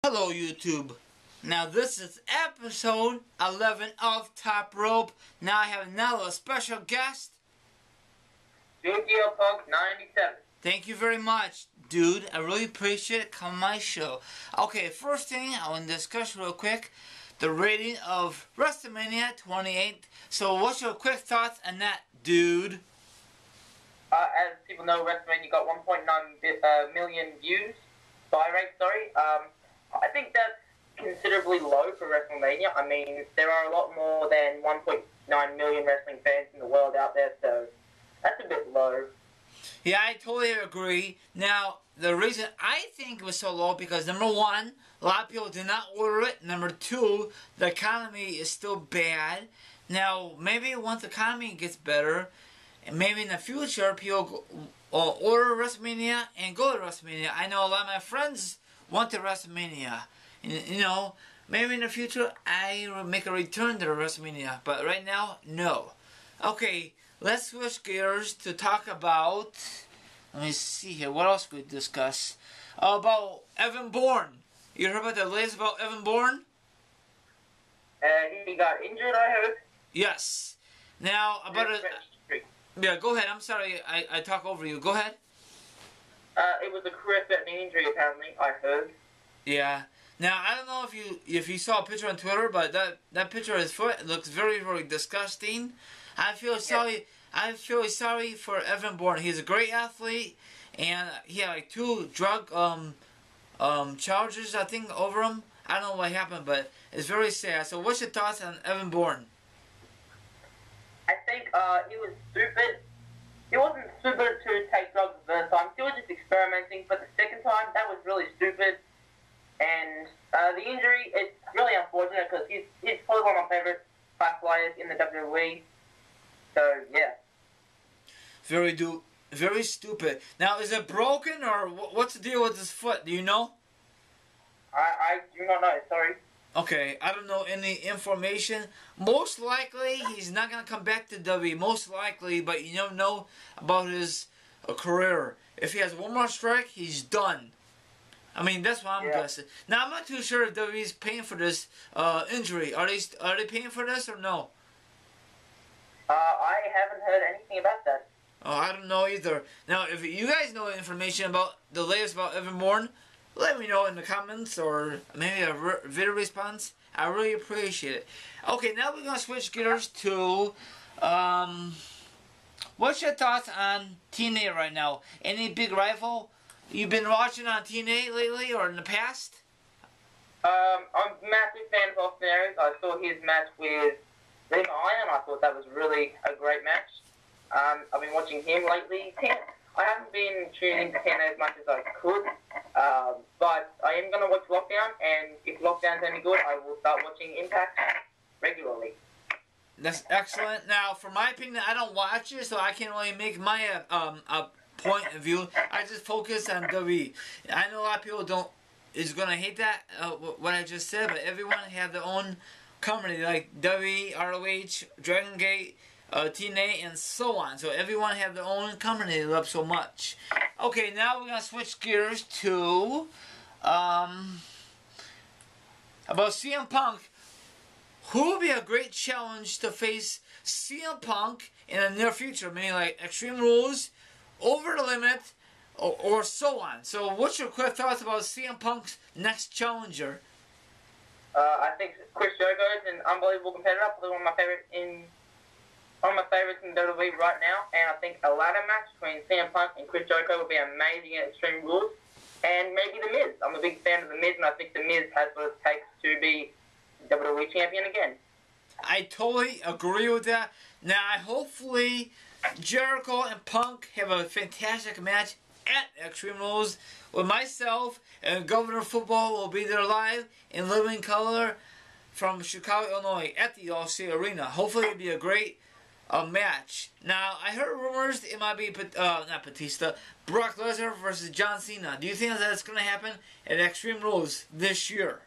Hello YouTube. Now this is episode 11 of Top Rope. Now I have another special guest. Yu-Gi-Oh! Punk 97. Thank you very much, dude. I really appreciate it coming on my show. Okay, first thing I want to discuss real quick, the rating of WrestleMania 28. So what's your quick thoughts on that, dude? As people know, WrestleMania got 1.9 million views. Buy rate, sorry. I think that's considerably low for WrestleMania. I mean, there are a lot more than 1.9 million wrestling fans in the world out there, so that's a bit low. Yeah, I totally agree. Now, the reason I think it was so low because number one, a lot of people did not order it. Number two, the economy is still bad. Now, maybe once the economy gets better, and maybe in the future, people order WrestleMania and go to WrestleMania. I know a lot of my friends went to WrestleMania. You know, maybe in the future, I will make a return to WrestleMania. But right now, no. Okay, let's switch gears to talk about, let me see here, what else we discuss? About Evan Bourne. You heard about the latest about Evan Bourne? He got injured, I heard. Yes. Now, about it. Yeah, go ahead. I'm sorry, I talk over you. Go ahead. It was a career-threatening injury, apparently, I heard. Yeah. Now, I don't know if you saw a picture on Twitter, but that picture of his foot looks very, very disgusting. I feel sorry. I feel sorry for Evan Bourne. He's a great athlete, and he had like 2 drug charges, I think, over him. I don't know what happened, but it's very sad. So, what's your thoughts on Evan Bourne? I think he was stupid. He wasn't stupid to take drugs the first time. He was just experimenting. But the second time, that was really stupid. And the injury, it's really unfortunate because he's probably one of my favorite high flyers in the WWE. So, yeah. Very stupid. Now, is it broken or what's the deal with his foot? Do you know? I do not know, sorry. Okay, I don't know any information. Most likely, he's not going to come back to WWE. Most likely, but you never know about his career. If he has one more strike, he's done. I mean, that's what I'm guessing. Now, I'm not too sure if WWE is paying for this injury. Are they paying for this or no? I haven't heard anything about that. Oh, I don't know either. Now, if you guys know information about the latest about Evan Bourne, let me know in the comments or maybe a video response. I really appreciate it. Okay, now we're going to switch gears to, what's your thoughts on TNA right now? Any big rival you've been watching on TNA lately or in the past? I'm a massive fan of Austin Aries. I saw his match with Liam Iron. I thought that was really a great match. I've been watching him lately. I haven't been tuning into TNA as much as I could, but I am going to watch Lockdown, and if Lockdown's any good, I will start watching Impact regularly. That's excellent. Now, for my opinion, I don't watch it, so I can't really make my point of view. I just focus on WWE. I know a lot of people is going to hate that, what I just said, but everyone have their own company, like WWE, ROH, Dragon Gate, TNA, and so on. So everyone have their own company they love so much. Okay, now we're going to switch gears to about CM Punk. Who would be a great challenge to face CM Punk in the near future? Meaning like Extreme Rules, Over the Limit, or so on. So what's your quick thoughts about CM Punk's next challenger? I think Chris Jericho is an unbelievable competitor. Probably one of my favorites in WWE right now, and I think a ladder match between CM Punk and Chris Jericho would be amazing at Extreme Rules, and maybe The Miz. I'm a big fan of The Miz, and I think The Miz has what it takes to be WWE champion again. I totally agree with that. Now, hopefully, Jericho and Punk have a fantastic match at Extreme Rules with myself and Governor Football will be there live in living color from Chicago, Illinois at the Allstate Arena. Hopefully, it'll be a great match. Now, I heard rumors it might be not Batista, Brock Lesnar versus John Cena. Do you think that's going to happen at Extreme Rules this year?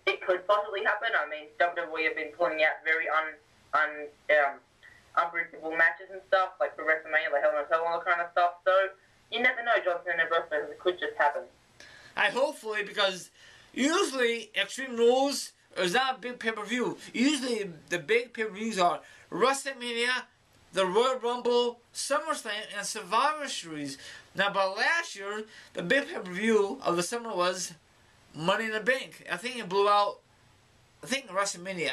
It could possibly happen. I mean, WWE have been pulling out very unpredictable matches and stuff, like for WrestleMania, like Hell in a Cell, all that kind of stuff. So you never know, John Cena versus it could just happen. I hopefully, because usually Extreme Rules is not a big pay-per-view. Usually the big pay-per-views are WrestleMania, the Royal Rumble, SummerSlam, and Survivor Series. Now, but last year, the big pay-per-view of the summer was Money in the Bank. I think it blew out, I think WrestleMania,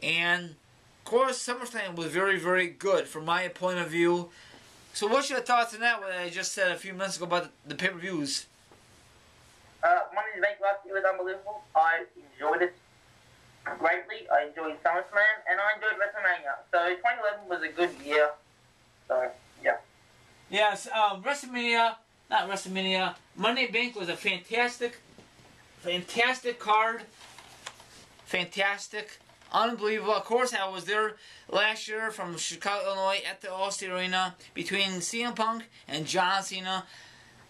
and of course SummerSlam was very, very good from my point of view. So what's your thoughts on that, what I just said a few minutes ago about the pay-per-views? Money in the Bank last year was unbelievable. I enjoyed it greatly. I enjoyed SummerSlam, and I enjoyed WrestleMania. So 2011 was a good year. So, yeah. Yes, Money in the Bank was a fantastic card. Fantastic. Unbelievable. Of course, I was there last year from Chicago, Illinois at the Allstate Arena between CM Punk and John Cena.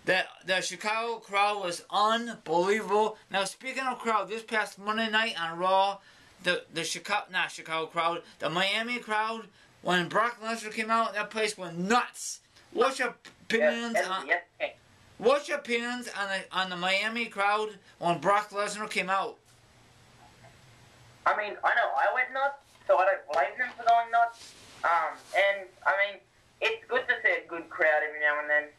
The Chicago crowd was unbelievable. Now, speaking of crowd, this past Monday night on Raw, the Chicago crowd, the Miami crowd, when Brock Lesnar came out, that place went nuts. What's your opinions on the Miami crowd when Brock Lesnar came out? I mean, I know I went nuts, so I don't blame them for going nuts. And, I mean, it's good to see a good crowd every now and then.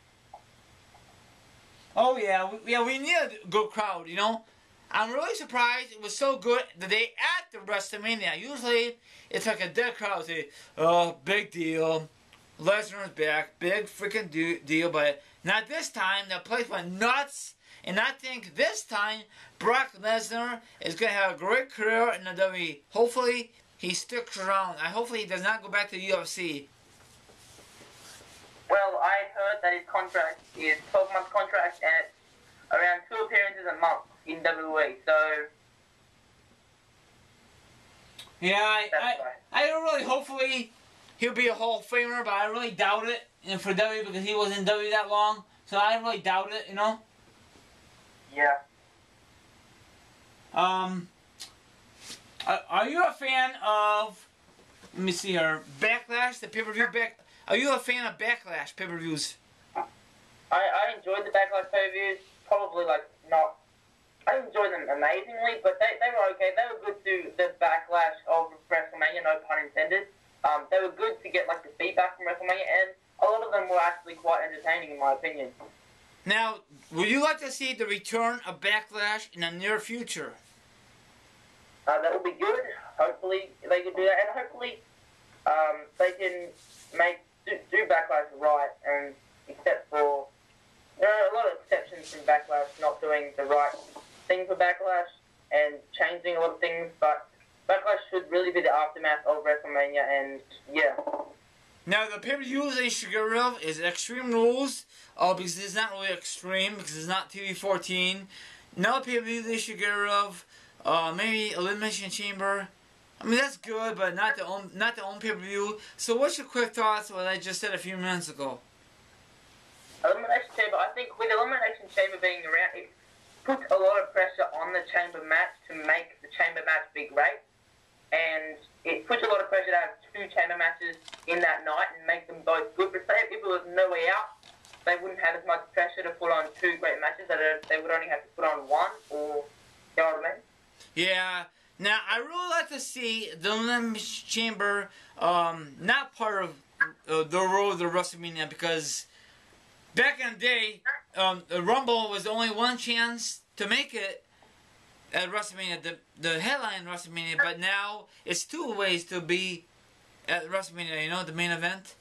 Oh, yeah, we need a good crowd, you know. I'm really surprised it was so good the day after WrestleMania. Usually, it's like a dead crowd. Say, oh, big deal. Lesnar's back. Big freaking deal. But not this time. The place went nuts. And I think this time, Brock Lesnar is going to have a great career in the WWE. Hopefully, he sticks around. Hopefully, he does not go back to the UFC. Well, I heard that his contract is 12-month contract and it's around 2 appearances a month in WWE. So, yeah, I don't really. Hopefully, he'll be a Hall of Famer, but I really doubt it. And for WWE, because he wasn't in WWE that long, so I really doubt it. You know. Yeah. Are you a fan of? Let me see here. Backlash, the pay-per-view back. Are you a fan of Backlash pay-per-views? I enjoyed the Backlash pay-per-views. Probably not. I enjoyed them amazingly, but they were okay. They were good to the Backlash of WrestleMania, no pun intended. They were good to get the feedback from WrestleMania, and a lot of them were actually quite entertaining in my opinion. Now, would you like to see the return of Backlash in the near future? That would be good. Hopefully they can do that, and hopefully they can do Backlash right, and except for there are a lot of exceptions from Backlash not doing the right thing for Backlash and changing a lot of things, but Backlash should really be the aftermath of WrestleMania, and yeah. Now, the pay-per-view they should get rid of is Extreme Rules, because it's not really extreme, because it's not TV-14. Another pay-per-view they should get rid of, maybe Elimination Chamber. I mean, that's good, but not the own pay-per-view. So what's your quick thoughts on what I just said a few minutes ago? Elimination Chamber, I think with Elimination Chamber being around, it puts a lot of pressure on the Chamber match to make the Chamber match be great. And it puts a lot of pressure to have 2 Chamber matches in that night and make them both good. But say if it was No Way Out, they wouldn't have as much pressure to put on 2 great matches. They would only have to put on 1, or, you know what I mean? Yeah. Now, I really like to see the Elimination Chamber not part of the road of the WrestleMania, because back in the day, the Rumble was only one chance to make it at WrestleMania, the headline WrestleMania, but now it's 2 ways to be at WrestleMania, you know, the main event.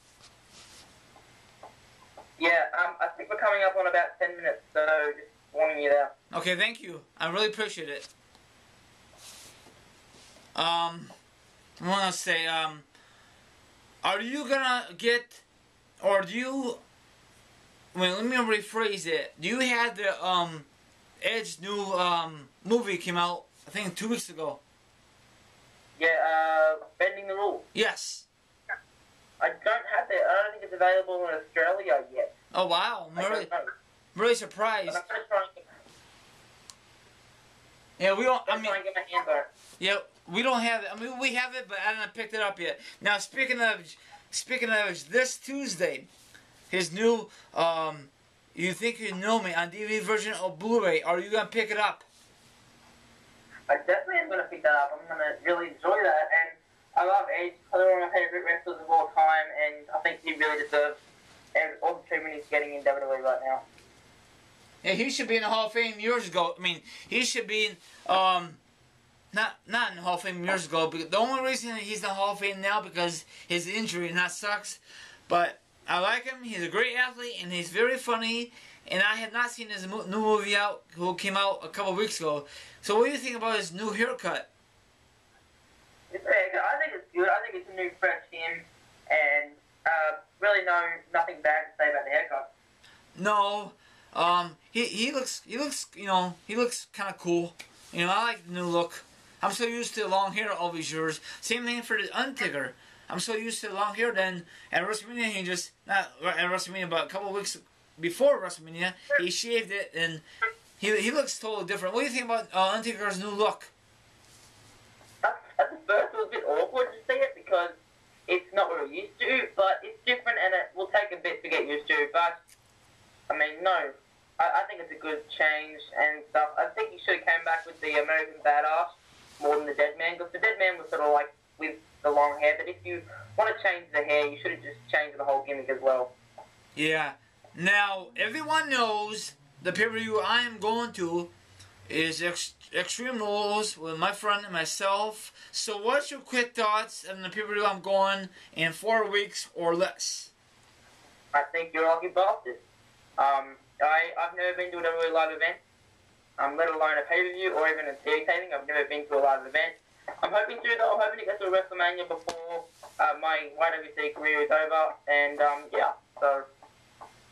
Yeah, I think we're coming up on about 10 minutes, so just warning you there. Okay, thank you. I really appreciate it. I want to say, are you gonna get, or do you, well, let me rephrase it. Do you have the, Edge's new, movie came out, I think 2 weeks ago? Yeah, Bending the Rules. Yes. I don't have it. I don't think it's available in Australia yet. Oh, wow. I'm really surprised. But I'm going to try and get, Yeah, we don't, try and get my hands on it. Yeah, we don't have it. I mean, we have it, but I haven't picked it up yet. Now, speaking of this Tuesday, his new, You Think You Know Me on DVD version or Blu-ray. Are you gonna pick it up? I definitely am going to pick that up. I'm going to really enjoy that. And I love Edge. Probably one of my favorite wrestlers of all time. And I think he really deserves all the treatment he's getting in WWE right now. Yeah, he should be in the Hall of Fame years ago. I mean, he should be in, not in the Hall of Fame years ago. But the only reason he's in the Hall of Fame now because his injury, and that sucks. But I like him. He's a great athlete, and he's very funny. And I had not seen his new movie out, who came out a couple weeks ago. So what do you think about his new haircut? It's very good. I think it's good. I think it's a new, fresh him, and really nothing bad to say about the haircut. No, he looks he looks kind of cool. You know, I like the new look. I'm so used to long hair all these years. Same thing for the Undertaker. I'm so used to long hair. Then at WrestleMania, he just not at WrestleMania, but a couple of weeks before WrestleMania, he shaved it, and he looks totally different. What do you think about Undertaker's new look? At the first, it was a bit awkward to see it because it's not what we're used to, but it's different, and it will take a bit to get used to. But I mean, no, I think it's a good change and stuff. I think he should have came back with the American Badass more than the Dead Man, because the Dead Man was sort of like with the long hair. But if you want to change the hair, you should have just changed the whole gimmick as well. Yeah. Now, everyone knows the pay-per-view I am going to is Extreme Rules with my friend and myself. So what's your quick thoughts on the pay-per-view I'm going in 4 weeks or less? I think you're a lucky bastard. I've never been to a WWE live event, let alone a pay-per-view or even a TV taping. I've never been to a live event. I'm hoping to, though. I'm hoping to get to a WrestleMania before my YWC career is over. And, yeah, so...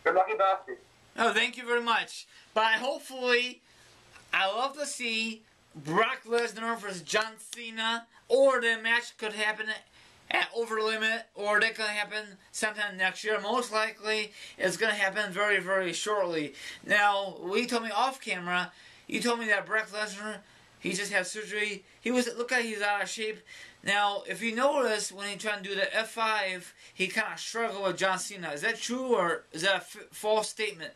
you're a lucky bastard. Oh, thank you very much. But hopefully, I love to see Brock Lesnar versus John Cena, or the match could happen at Over Limit, or that could happen sometime next year. Most likely, it's going to happen very, very shortly. Now, we told me off camera, you told me that Brock Lesnar, he just had surgery. Looked like he's out of shape. Now, if you notice, when he tried to do the F5, he kind of struggled with John Cena. Is that true, or is that a false statement?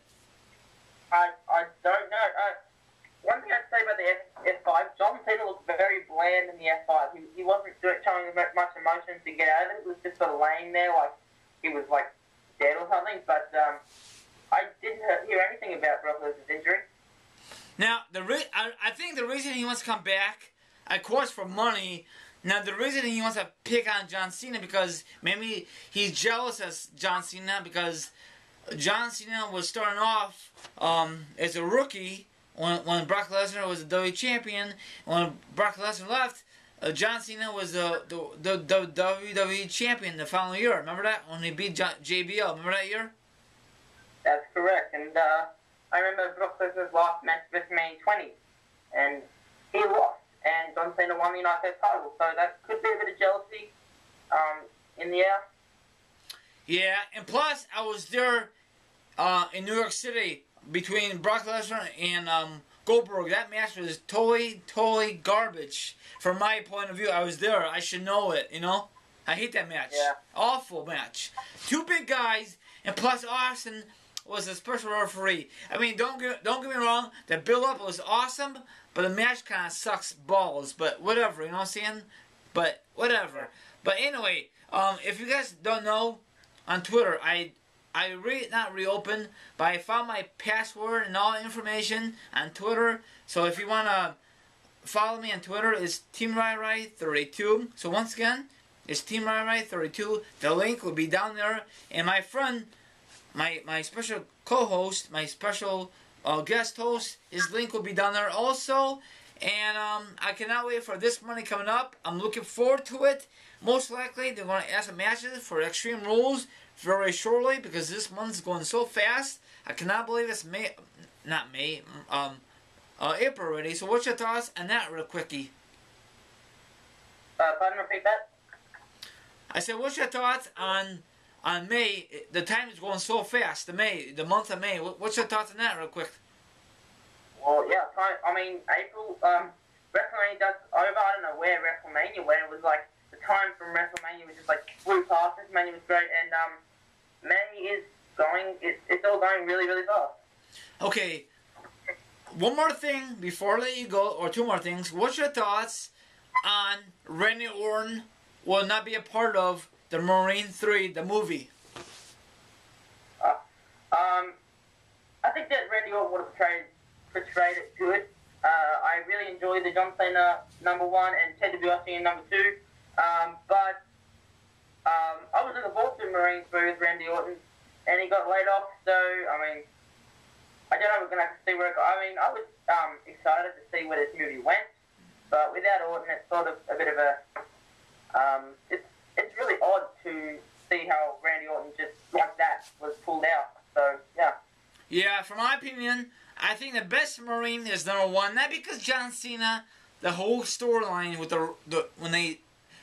I don't know. One thing I'd say about the F5, John Cena looked very bland in the F5. He wasn't showing much emotion to get out of it. It was just sort of laying there like he was like dead or something. But I didn't hear anything about Brock Lesnar's injury. Now, I think the reason he wants to come back, of course, for money. Now, the reason he wants to pick on John Cena because maybe he's jealous of John Cena because John Cena was starting off as a rookie when Brock Lesnar was the WWE champion. When Brock Lesnar left, John Cena was the WWE champion the following year. Remember that? When he beat JBL. Remember that year? That's correct. And I remember Brock Lesnar's last match, WrestleMania 20, and he lost. And John Cena won the United States title. So that could be a bit of jealousy in the air. Yeah, and plus, I was there in New York City between Brock Lesnar and Goldberg. That match was totally garbage. From my point of view, I was there. I should know it, you know? I hate that match. Yeah. Awful match. Two big guys, and plus Austin was a special referee. I mean, don't get me wrong, the build-up was awesome, but the match kind of sucks balls. But whatever, you know what I'm saying? But whatever. But anyway, if you guys don't know, on Twitter, I not reopened, but I found my password and all the information on Twitter. So if you want to follow me on Twitter, it's TeamRaiRai32. So once again, it's TeamRaiRai32. The link will be down there. And my friend, my special co-host, my special guest host, his link will be down there also. And I cannot wait for this Monday coming up. I'm looking forward to it. Most likely, they're going to add some matches for Extreme Rules very shortly because this month's going so fast. I cannot believe it's April already. So what's your thoughts on that real quickie? Pardon, repeat that? I said, what's your thoughts on May? The time is going so fast. The month of May. What's your thoughts on that real quick? Well, yeah, I mean, April, WrestleMania does over. I don't know where WrestleMania went. It was like, the time from WrestleMania was just like flew past. WrestleMania was great, and May is going, it's all going really, really fast. Okay, one more thing before I let you go, or two more things. What's your thoughts on Randy Orton will not be a part of the Marine 3, the movie? I think that Randy Orton would have portrayed it good. I really enjoyed the John Cena #1 and Ted DiBiase in #2. But I was looking forward to Marine 3 with Randy Orton, and he got laid off. So I mean, I don't know if we're gonna have to see where it goes. I mean, I was excited to see where this movie went, but without Orton, it's sort of a bit of a it's really odd to see how Randy Orton just like that was pulled out. So yeah. Yeah, from my opinion, I think the best Marine is #1. Not because John Cena, the whole storyline with the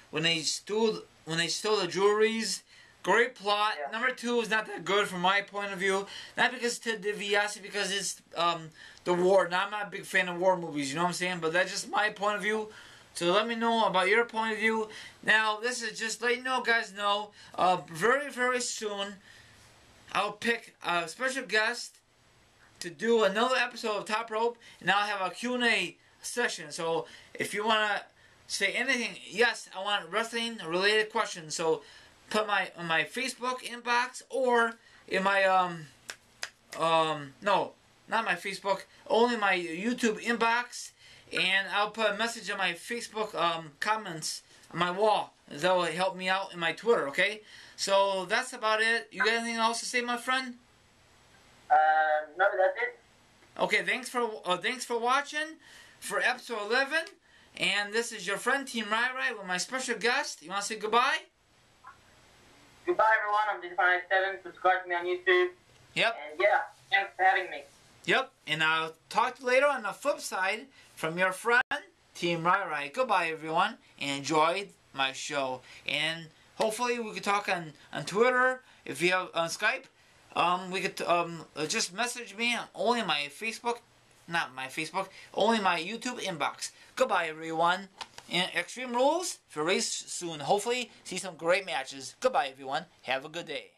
when they stole the jewelries, great plot. Yeah. #2 is not that good from my point of view. Not because Ted DiBiase, because it's the war. Now, I'm not a big fan of war movies. You know what I'm saying? But that's just my point of view. So let me know about your point of view. Now, this is just letting you guys know. Very, very soon, I'll pick a special guest to do another episode of Top Rope, and I'll have a Q&A session. So if you want to say anything, yes, I want wrestling related questions. So put on my Facebook inbox, or in my no, not my Facebook, only my YouTube inbox, and I'll put a message on my Facebook comments on my wall. That will help me out in my Twitter. Okay, so that's about it. You got anything else to say, my friend? No, that's it. Okay, thanks for watching for episode 11, and this is your friend Team Rai with my special guest. You want to say goodbye? Goodbye, everyone. I'm DJ597. Subscribe to me on YouTube. Yep. And yeah, thanks for having me. Yep. And I'll talk to you later on the flip side from your friend Team Rai. Goodbye, everyone, and enjoy my show. And hopefully we can talk on Twitter if you have on Skype. We could just message me on only my Facebook, not my Facebook, only my YouTube inbox. Goodbye, everyone. And Extreme Rules for race soon. Hopefully, see some great matches. Goodbye, everyone. Have a good day.